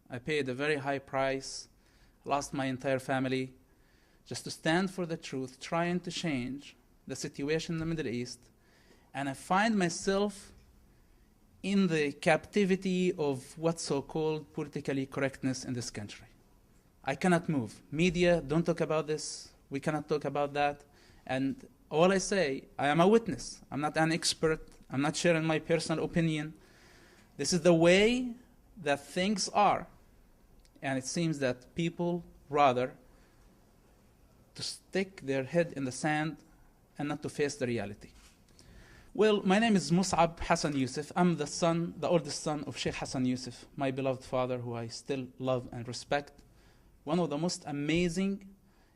I paid a very high price, lost my entire family, just to stand for the truth, trying to change the situation in the Middle East. And I find myself in the captivity of what's so-called politically correctness in this country. I cannot move. Media, don't talk about this. We cannot talk about that. And all I say, I am a witness. I'm not an expert. I'm not sharing my personal opinion. This is the way that things are. And it seems that people rather to stick their head in the sand and not to face the reality. Well, my name is Mosab Hassan Yousef. I'm the oldest son of Sheikh Hassan Yousef, my beloved father, who I still love and respect. One of the most amazing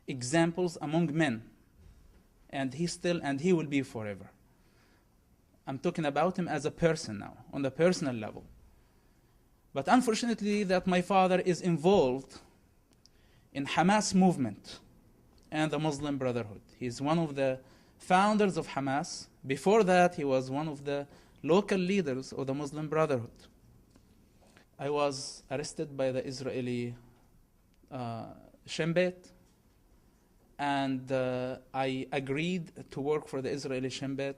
examples among men. And he will be forever. I'm talking about him as a person now, on the personal level. But unfortunately, that my father is involved in Hamas movement and the Muslim Brotherhood. He's one of the founders of Hamas. Before that, he was one of the local leaders of the Muslim Brotherhood. I was arrested by the Israeli Shin Bet, and I agreed to work for the Israeli Shin Bet.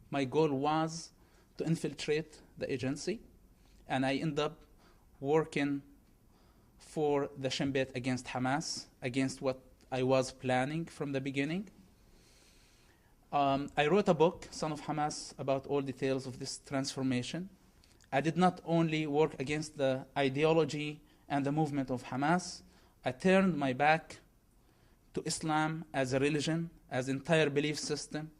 My goal was to infiltrate the agency, and I ended up working for the Shin Bet against Hamas, against what I was planning from the beginning. I wrote a book, Son of Hamas, about all details of this transformation. I did not only work against the ideology and the movement of Hamas, I turned my back to Islam as a religion, as an entire belief system,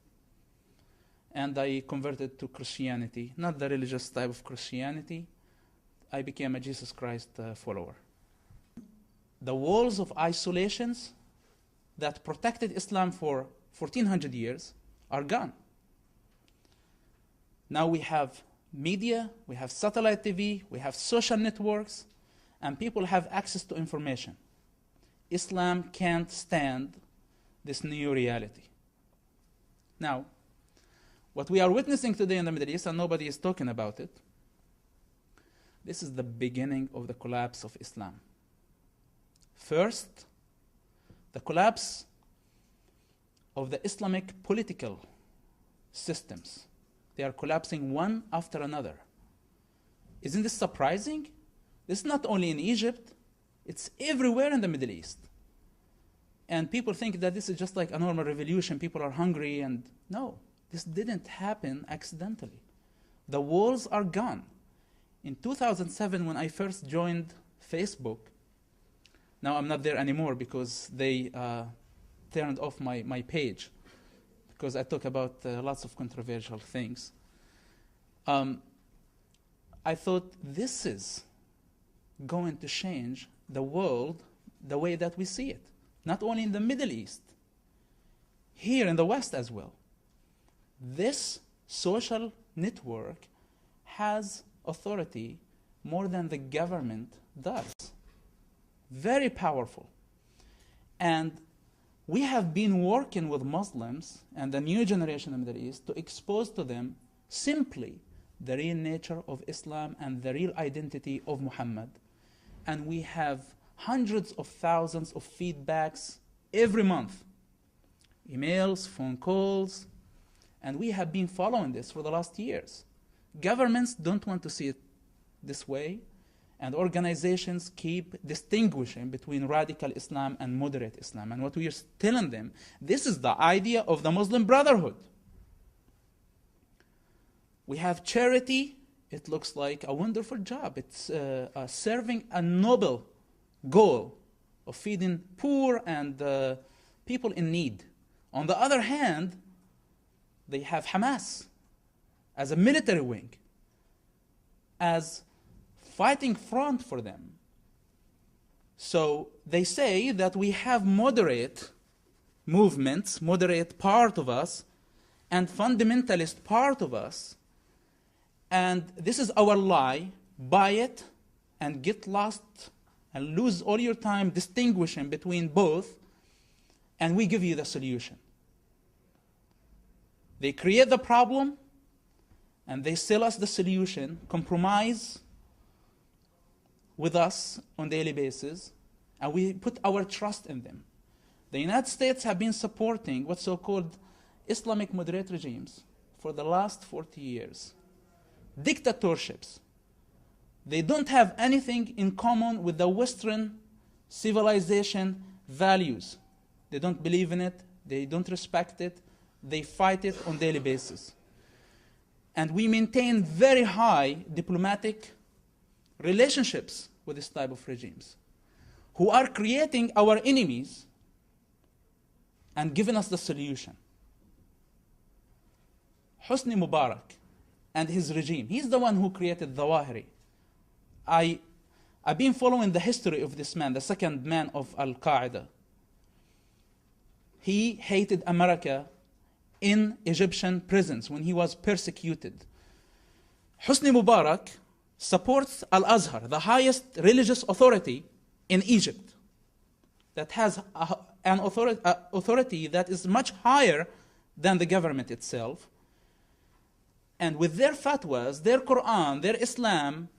and I converted to Christianity, not the religious type of Christianity. I became a Jesus Christ follower. The walls of isolations that protected Islam for 1400 years are gone. Now we have media, we have satellite TV, we have social networks, and people have access to information. Islam can't stand this new reality. Now, what we are witnessing today in the Middle East, and nobody is talking about it, this is the beginning of the collapse of Islam. First, the collapse of the Islamic political systems. They are collapsing one after another. Isn't this surprising? This is not only in Egypt, it's everywhere in the Middle East. And people think that this is just like a normal revolution, people are hungry, and no, this didn't happen accidentally. The walls are gone. In 2007, when I first joined Facebook, now I'm not there anymore because they turned off my page because I talk about lots of controversial things. I thought this is going to change the world the way that we see it. Not only in the Middle East, here in the West as well. This social network has authority more than the government does. Very powerful. And we have been working with Muslims and the new generation in the Middle East to expose to them simply the real nature of Islam and the real identity of Muhammad. And we have hundreds of thousands of feedbacks every month. Emails, phone calls, and we have been following this for the last years. Governments don't want to see it this way, and organizations keep distinguishing between radical Islam and moderate Islam. And what we are telling them, this is the idea of the Muslim Brotherhood. We have charity. It looks like a wonderful job. It's serving a noble goal of feeding poor and people in need. On the other hand, they have Hamas as a military wing, as fighting front for them. So they say that we have moderate movements, moderate part of us, and fundamentalist part of us, and this is our lie. Buy it and get lost and lose all your time distinguishing between both, and we give you the solution. They create the problem, and they sell us the solution, compromise with us on a daily basis, and we put our trust in them. The United States have been supporting what's so-called Islamic moderate regimes for the last 40 years. Dictatorships. They don't have anything in common with the Western civilization values. They don't believe in it, they don't respect it, they fight it on a daily basis. And we maintain very high diplomatic relationships with this type of regimes, who are creating our enemies and giving us the solution. Hosni Mubarak and his regime, he's the one who created the Zawahiri. I've been following the history of this man, the second man of Al-Qaeda. He hated America in Egyptian prisons when he was persecuted. Hosni Mubarak supports Al-Azhar, the highest religious authority in Egypt, that has an authority that is much higher than the government itself. And with their fatwas, their Quran, their Islam,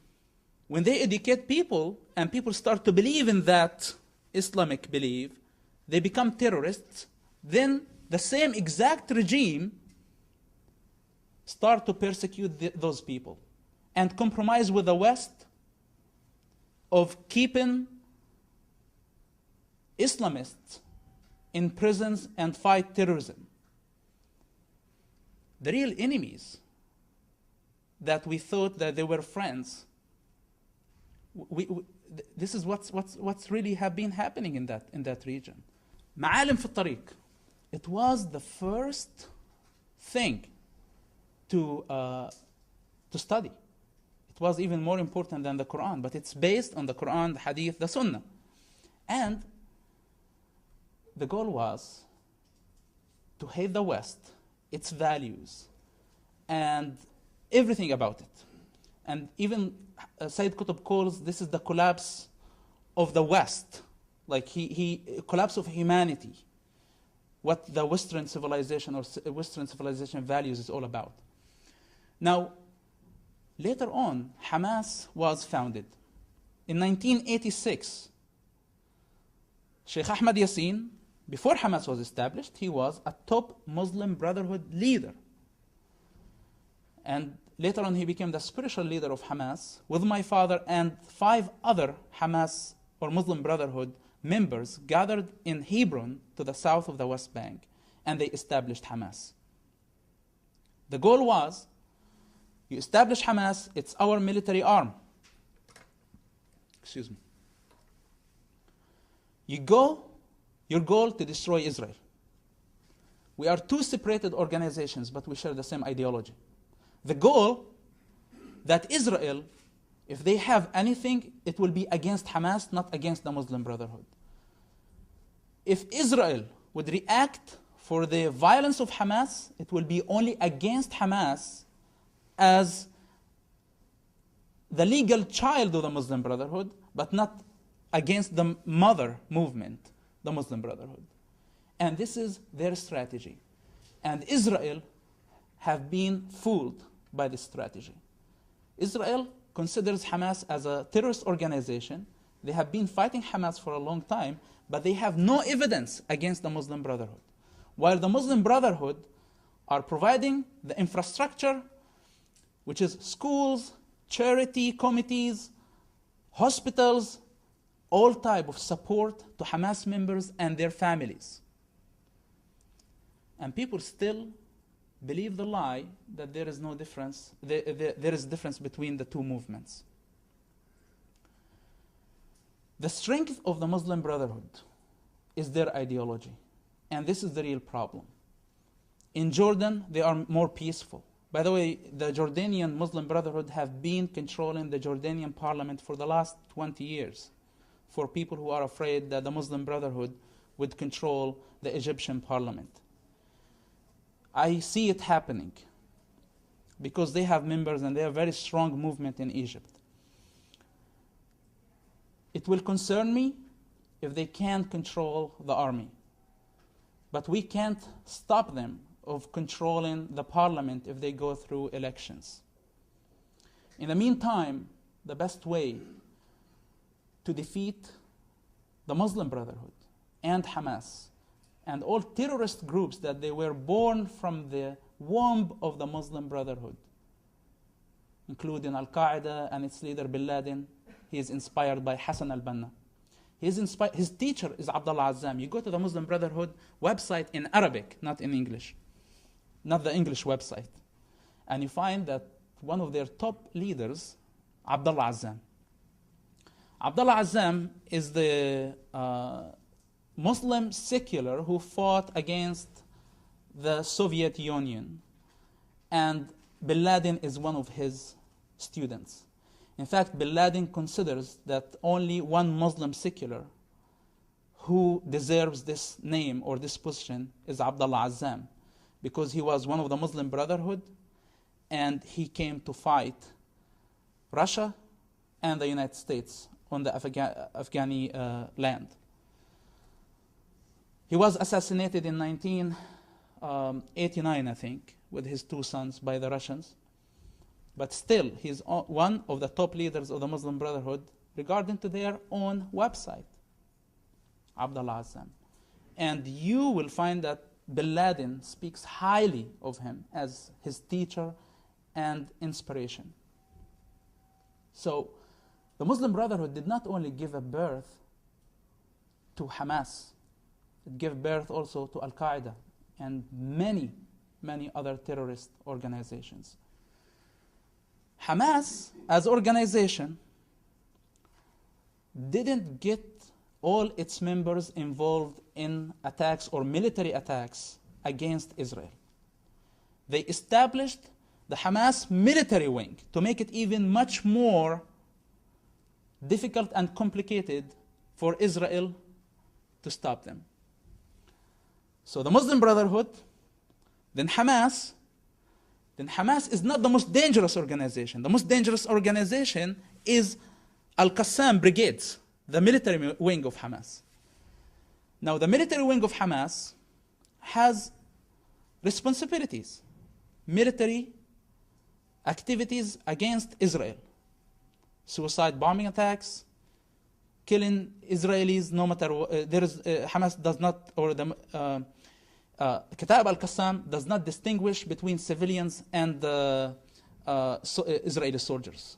when they educate people and people start to believe in that Islamic belief, they become terrorists. Then the same exact regime start to persecute those people and compromise with the West of keeping Islamists in prisons and fight terrorism. The real enemies that we thought that they were friends, this is what's really have been happening in that region. Ma'alim fi tariq. It was the first thing to study. It was even more important than the Quran, but it's based on the Quran, the Hadith, the Sunnah. And the goal was to hate the West, its values, and everything about it. And even Sayyid Qutb calls this is the collapse of the West, like he collapse of humanity, what the Western civilization or Western civilization values is all about. Now, later on, Hamas was founded. In 1986, Sheikh Ahmad Yassin, before Hamas was established, he was a top Muslim Brotherhood leader. And later on, he became the spiritual leader of Hamas, with my father and 5 other Hamas or Muslim Brotherhood members gathered in Hebron to the south of the West Bank, and they established Hamas. The goal was, you establish Hamas, it's our military arm. Excuse me. Your goal to destroy Israel. We are 2 separated organizations, but we share the same ideology. The goal that Israel, if they have anything, it will be against Hamas, not against the Muslim Brotherhood. If Israel would react for the violence of Hamas, it will be only against Hamas as the legal child of the Muslim Brotherhood, but not against the mother movement, the Muslim Brotherhood. And this is their strategy. And Israel have been fooled by this strategy. Israel considers Hamas as a terrorist organization. They have been fighting Hamas for a long time, but they have no evidence against the Muslim Brotherhood. While the Muslim Brotherhood are providing the infrastructure, which is schools, charity committees, hospitals, all type of support to Hamas members and their families. And people still believe the lie that there is no difference, there is a difference between the 2 movements. The strength of the Muslim Brotherhood is their ideology, and this is the real problem. In Jordan, they are more peaceful. By the way, the Jordanian Muslim Brotherhood have been controlling the Jordanian parliament for the last 20 years, for people who are afraid that the Muslim Brotherhood would control the Egyptian parliament. I see it happening because they have members and they have a very strong movement in Egypt. It will concern me if they can't control the army. But we can't stop them of controlling the parliament if they go through elections. In the meantime, the best way to defeat the Muslim Brotherhood and Hamas and all terrorist groups that they were born from the womb of the Muslim Brotherhood, including Al-Qaeda and its leader Bin Laden. He is inspired by Hassan al-Banna. His teacher is Abdullah Azzam. You go to the Muslim Brotherhood website in Arabic, not in English, not the English website, and you find that one of their top leaders, Abdullah Azzam. Abdullah Azzam is the Muslim secular who fought against the Soviet Union, and Bin Laden is one of his students. In fact, Bin Laden considers that only one Muslim secular who deserves this name or this position is Abdullah Azzam, because he was one of the Muslim Brotherhood and he came to fight Russia and the United States on the Afghani land. He was assassinated in 1989, I think, with his two sons by the Russians. But still, he's one of the top leaders of the Muslim Brotherhood, regarding to their own website, Abdullah Azzam. And you will find that Bin Laden speaks highly of him as his teacher and inspiration. So, the Muslim Brotherhood did not only give a birth to Hamas, it gave birth also to Al-Qaeda and many, many other terrorist organizations. Hamas, as organization, didn't get all its members involved in attacks or military attacks against Israel. They established the Hamas military wing to make it even much more difficult and complicated for Israel to stop them. So the Muslim Brotherhood, then Hamas is not the most dangerous organization. The most dangerous organization is Al-Qassam brigades, the military wing of Hamas. Now, the military wing of Hamas has responsibilities, military activities against Israel, suicide bombing attacks, killing Israelis no matter what. Hamas does not, or the Kitab al-Qassam does not distinguish between civilians and Israeli soldiers.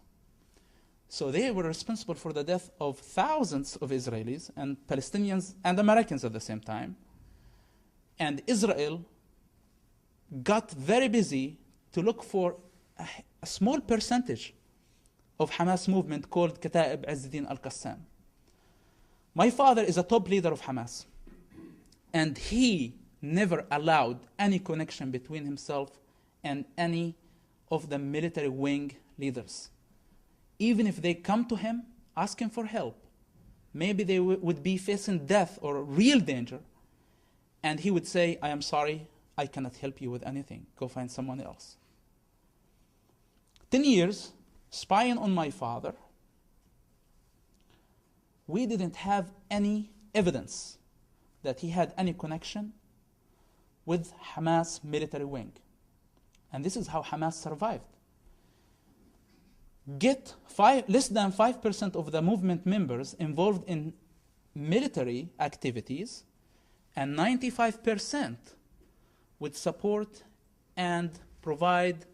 So they were responsible for the death of thousands of Israelis and Palestinians and Americans at the same time. And Israel got very busy to look for a small percentage of Hamas movement called Kataib Izzuddin al-Qassam. My father is a top leader of Hamas, and he never allowed any connection between himself and any of the military wing leaders. Even if they come to him asking for help, maybe they would be facing death or real danger, and he would say, I am sorry, I cannot help you with anything. Go find someone else. 10 years spying on my father, we didn't have any evidence that he had any connection with Hamas military wing. And this is how Hamas survived. Get less than 5% of the movement members involved in military activities, and 95% would support and provide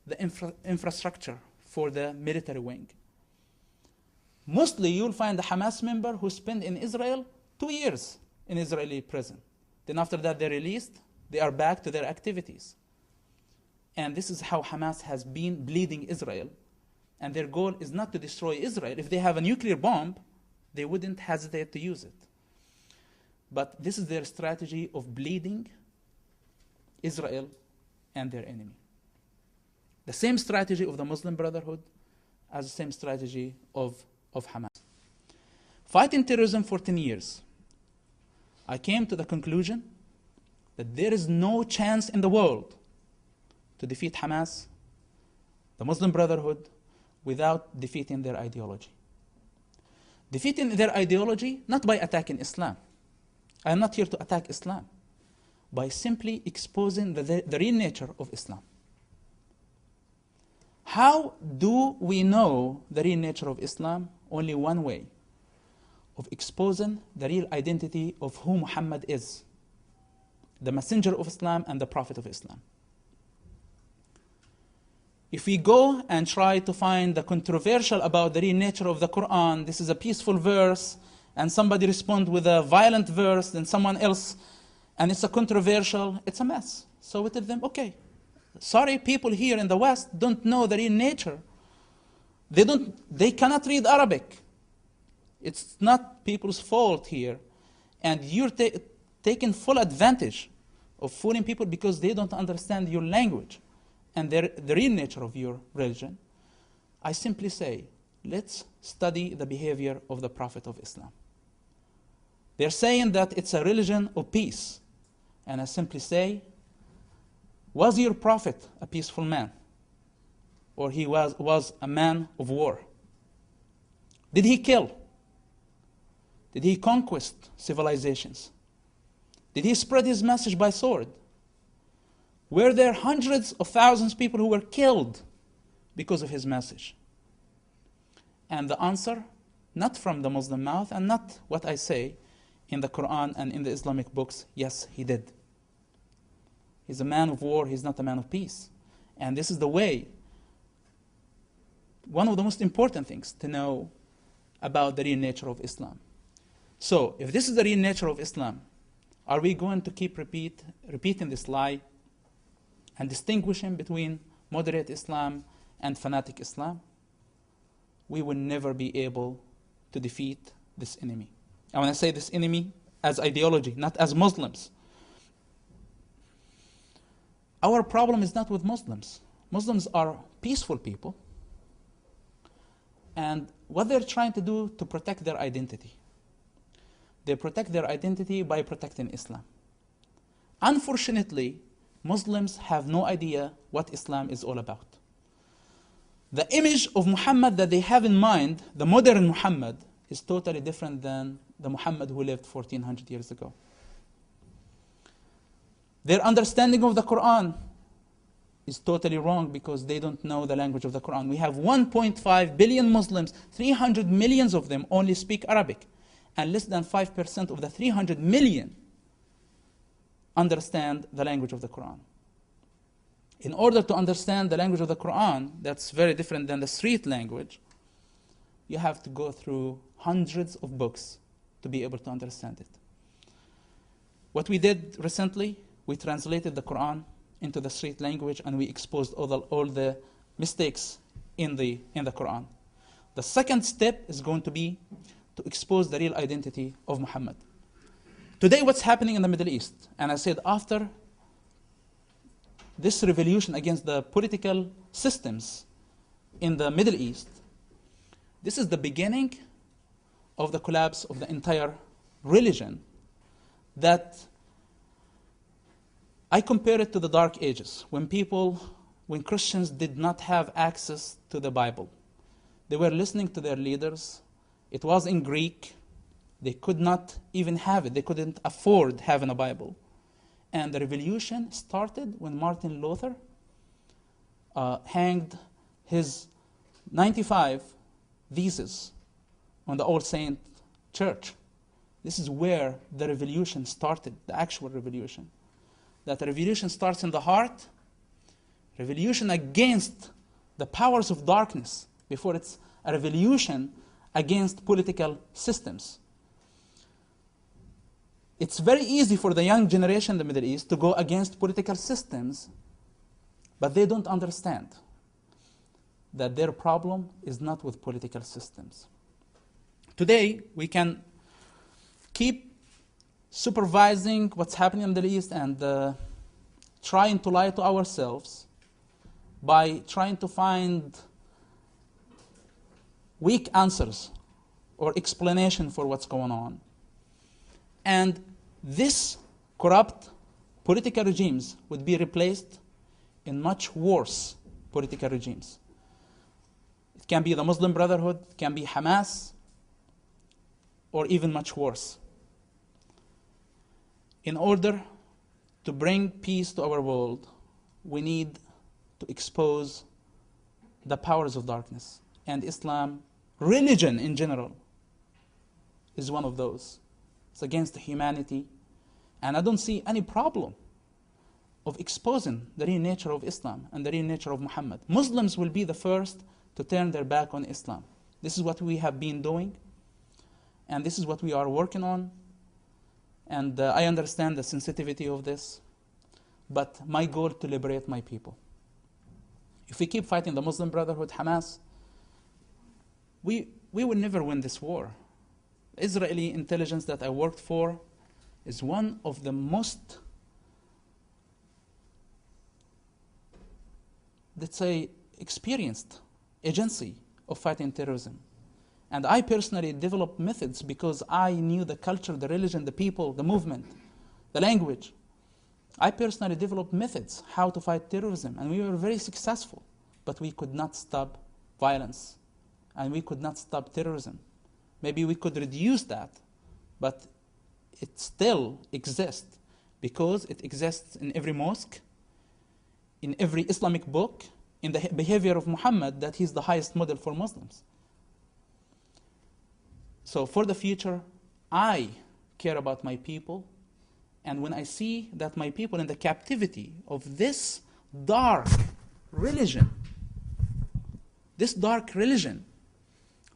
the infrastructure for the military wing. Mostly you'll find a Hamas member who spent in Israel 2 years in Israeli prison. Then after that they're released, they are back to their activities. And this is how Hamas has been bleeding Israel. And their goal is not to destroy Israel. If they have a nuclear bomb, they wouldn't hesitate to use it. But this is their strategy of bleeding Israel and their enemy. The same strategy of the Muslim Brotherhood as the same strategy of Hamas. Fighting terrorism for 10 years, I came to the conclusion that there is no chance in the world to defeat Hamas, the Muslim Brotherhood, without defeating their ideology. Defeating their ideology not by attacking Islam. I am not here to attack Islam. By simply exposing the real nature of Islam. How do we know the real nature of Islam? Only one way. of exposing the real identity of who Muhammad is, the messenger of Islam and the prophet of Islam. If we go and try to find the controversial about the real nature of the Quran, this is a peaceful verse, and somebody responds with a violent verse, then someone else, and it's a controversial, it's a mess. So we tell them, okay, sorry, people here in the West don't know the real nature. They cannot read Arabic. It's not people's fault here. And you're taking full advantage of fooling people because they don't understand your language and the real nature of your religion. I simply say, let's study the behavior of the Prophet of Islam. They're saying that it's a religion of peace. And I simply say, was your Prophet a peaceful man? Or he was a man of war? Did he kill? Did he conquest civilizations? Did he spread his message by sword? Were there hundreds of thousands of people who were killed because of his message? And the answer, not from the Muslim mouth and not what I say in the Quran and in the Islamic books, yes, he did. He's a man of war, he's not a man of peace. And this is the way, one of the most important things to know about the real nature of Islam. So, if this is the real nature of Islam, are we going to keep repeating this lie and distinguishing between moderate Islam and fanatic Islam? We will never be able to defeat this enemy. And when I say this enemy, as ideology, not as Muslims. Our problem is not with Muslims. Muslims are peaceful people. And what they're trying to do to protect their identity. They protect their identity by protecting Islam. Unfortunately, Muslims have no idea what Islam is all about. The image of Muhammad that they have in mind, the modern Muhammad, is totally different than the Muhammad who lived 1400 years ago. Their understanding of the Quran is totally wrong because they don't know the language of the Quran. We have 1.5 billion Muslims, 300 million of them only speak Arabic, and less than 5% of the 300 million understand the language of the Quran. In order to understand the language of the Quran, that's very different than the street language, you have to go through hundreds of books to be able to understand it. What we did recently, we translated the Quran into the street language and we exposed all the mistakes in the Quran. The second step is going to be to expose the real identity of Muhammad. Today, what's happening in the Middle East, and I said after this revolution against the political systems in the Middle East, this is the beginning of the collapse of the entire religion that I compare it to the Dark Ages, when Christians did not have access to the Bible. They were listening to their leaders. It was in Greek. They could not even have it. They couldn't afford having a Bible. And the revolution started when Martin Luther hanged his 95 theses on the Old Saint Church. This is where the revolution started, the actual revolution. That the revolution starts in the heart, revolution against the powers of darkness, before it's a revolution against political systems. It's very easy for the young generation in the Middle East to go against political systems, but they don't understand that their problem is not with political systems. Today, we can keep supervising what's happening in the Middle East and trying to lie to ourselves by trying to find weak answers or explanation for what's going on. And this corrupt political regimes would be replaced in much worse political regimes. It can be the Muslim Brotherhood, it can be Hamas, or even much worse. In order to bring peace to our world, we need to expose the powers of darkness. And Islam, religion in general, is one of those. It's against humanity. And I don't see any problem of exposing the real nature of Islam and the real nature of Muhammad. Muslims will be the first to turn their back on Islam. This is what we have been doing, and this is what we are working on. And I understand the sensitivity of this, but my goal to liberate my people. If we keep fighting the Muslim Brotherhood, Hamas, we will never win this war. Israeli intelligence that I worked for is one of the most, let's say, experienced agency of fighting terrorism. And I personally developed methods because I knew the culture, the religion, the people, the movement, the language. I personally developed methods how to fight terrorism, and we were very successful. But we could not stop violence, and we could not stop terrorism. Maybe we could reduce that, but it still exists because it exists in every mosque, in every Islamic book, in the behavior of Muhammad, that he's the highest model for Muslims. So for the future, I care about my people, and when I see that my people in the captivity of this dark religion,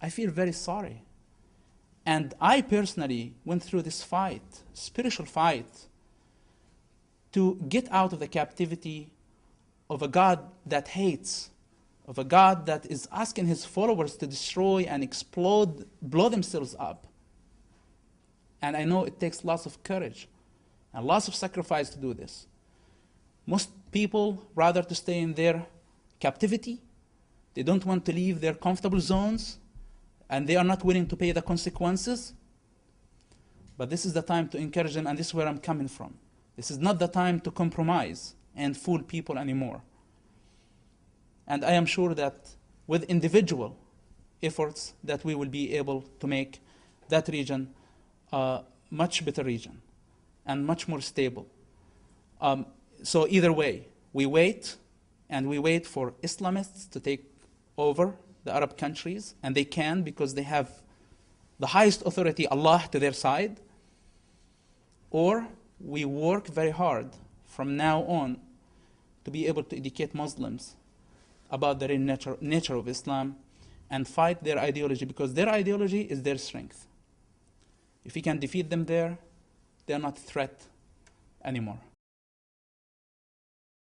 I feel very sorry. And I personally went through this fight, spiritual fight, to get out of the captivity of a God that hates, of a God that is asking his followers to destroy and explode, blow themselves up. And I know it takes lots of courage and lots of sacrifice to do this. Most people rather to stay in their captivity. They don't want to leave their comfortable zones, and they are not willing to pay the consequences. But this is the time to encourage them, and this is where I'm coming from. This is not the time to compromise and fool people anymore. And I am sure that with individual efforts that we will be able to make that region a much better region and much more stable. So either way, we wait, and we wait for Islamists to take over the Arab countries, and they can because they have the highest authority, Allah, to their side. Or we work very hard from now on to be able to educate Muslims about the real nature of Islam and fight their ideology, because their ideology is their strength. If we can defeat them there, they are not a threat anymore.